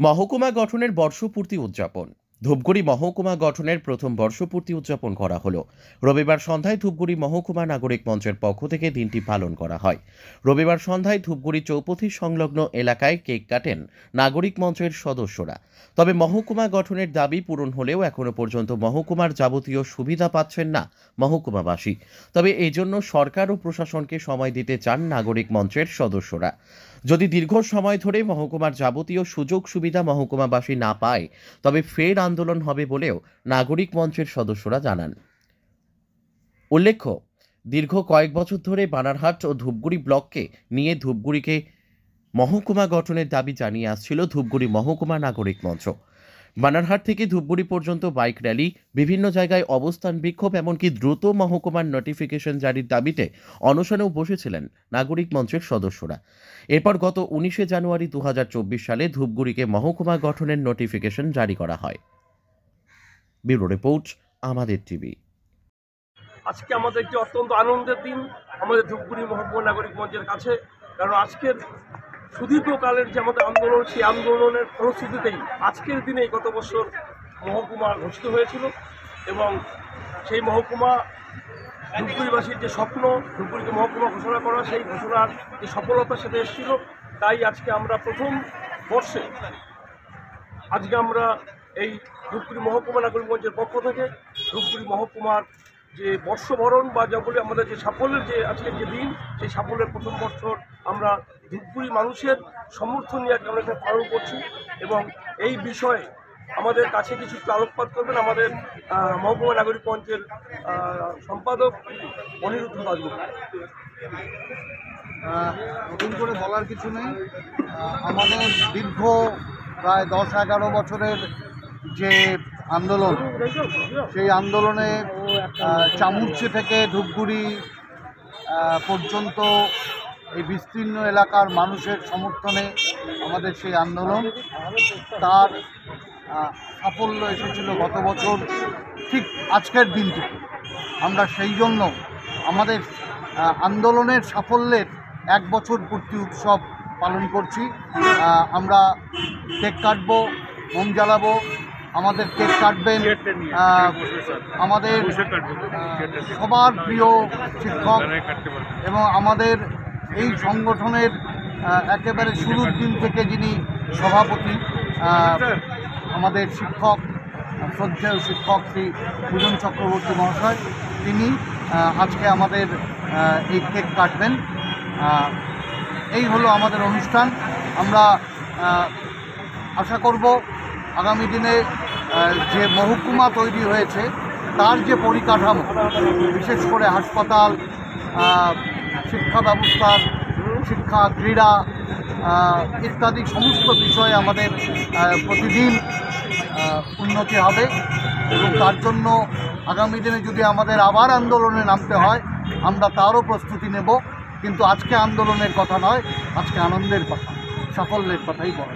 মহকুমা গঠনের বর্ষপূর্তি উদযাপন। ধূপগুড়ি মহকুমা গঠনের প্রথম বর্ষপূর্তি উদযাপন করা হলো। রবিবার সন্ধ্যায় ধূপগুড়ি মহকুমা নাগরিক মঞ্চের পক্ষ থেকে দিনটি পালন করা হয়। রবিবার সন্ধ্যায় ধূপগুড়ি চৌপথি সংলগ্ন এলাকায় কেক কাটেন নাগরিক মঞ্চের সদস্যরা। তবে মহকুমা গঠনের দাবি পূরণ হলেও এখনো পর্যন্ত মহকুমার যাবতীয় সুবিধা পাচ্ছেন না মহকুমাবাসী। তবে এই জন্য সরকার ও প্রশাসনকে সময় দিতে চান নাগরিক মঞ্চের সদস্যরা। যদি দীর্ঘ সময় ধরে মহকুমার যাবতীয় সুযোগ সুবিধা মহকুমাবাসী না পায়, তবে ফের আন্দোলন হবে বলেও নাগরিক মঞ্চের সদস্যরা জানান। উল্লেখ্য, দীর্ঘ কয়েক বছর ধরে বানারহাট ও ধূপগুড়ি ব্লককে নিয়ে ধূপগুড়িকে মহকুমা গঠনের দাবি জানিয়ে আসছিল ধূপগুড়ি মহকুমা নাগরিক মঞ্চ। বানারহাট থেকে ধূপগুড়ি পর্যন্ত বাইক র্যালি, বিভিন্ন জায়গায় অবস্থান বিক্ষোভ, এমনকি দ্রুত মহকুমার নোটিফিকেশন জারির দাবিতে অনশনেও বসেছিলেন নাগরিক মঞ্চের সদস্যরা। এরপর গত 19 জানুয়ারি 2024 সালে ধূপগুড়িকে মহকুমা গঠনের নোটিফিকেশন জারি করা হয়। ব্যুরো রিপোর্ট, আমাদের টিভি। আজকে আমাদের একটি অত্যন্ত আনন্দের দিন আমাদের ধূপগুড়ি মহকুমা নাগরিক মঞ্চের কাছে, কারণ আজকের সুদীর্ঘকালের যে আমাদের আন্দোলন, সেই আন্দোলনের ফলশ্রুতিতেই আজকের দিনেই গত বছর মহকুমা ঘোষিত হয়েছিল এবং সেই মহকুমা ধূপগুড়িবাসীর যে স্বপ্ন, ধূপগুড়িকে মহকুমা ঘোষণা করা, সেই ঘোষণার যে সফলতার সাথে এসেছিল, তাই আজকে আমরা প্রথম বর্ষে আজকে আমরা এই ধূপগুড়ি মহকুমা নাগরিক মঞ্চের পক্ষ থেকে ধূপগুড়ি মহকুমার যে বর্ষবরণ বা যা বলি আমাদের যে সাফল্যের যে আজকের যে দিন, সেই সাফল্যের প্রথম বছর আমরা ধূপগুড়ি মানুষের সমর্থন নিয়ে আমরা এখানে পালন করছি। এবং এই বিষয়ে আমাদের কাছে কিছু আলোকপাত করবেন আমাদের মহকুমা নাগরিক মঞ্চের সম্পাদক অনিরুদ্ধ দাশগুপ্ত। নতুন করে বলার কিছু নেই। আমাদের দীর্ঘ প্রায় 10-11 বছরের যে আন্দোলন, সেই আন্দোলনে চামুরচি থেকে ধূপগুড়ি পর্যন্ত এই বিস্তীর্ণ এলাকার মানুষের সমর্থনে আমাদের সেই আন্দোলন, তার সাফল্য এসেছিল গত বছর ঠিক আজকের দিন থেকে। আমরা সেই জন্য আমাদের আন্দোলনের সাফল্যের 1 বছর পূর্তি উৎসব পালন করছি। আমরা কেক কাটবো, মোম জ্বালাবো, আমাদের কেক কাটবেন আমাদের সবার প্রিয় শিক্ষক এবং আমাদের এই সংগঠনের একেবারে শুরুর দিন থেকে যিনি সভাপতি, আমাদের শিক্ষক, শ্রদ্ধেয় শিক্ষক শ্রী পূজন চক্রবর্তী মহাশয়, তিনি আজকে আমাদের এই কেক কাটবেন। এই হলো আমাদের অনুষ্ঠান। আমরা আশা করব আগামী দিনে যে মহকুমা তৈরি হয়েছে তার যে পরিকাঠামো, বিশেষ করে হাসপাতাল, শিক্ষা ব্যবস্থার, শিক্ষা, ক্রীড়া ইত্যাদি সমস্ত বিষয়ে আমাদের প্রতিদিন উন্নতি হবে এবং তার জন্য আগামী দিনে যদি আমাদের আবার আন্দোলনে নামতে হয়, আমরা তারও প্রস্তুতি নেব। কিন্তু আজকে আন্দোলনের কথা নয়, আজকে আনন্দের কথা, সাফল্যের কথাই বলা।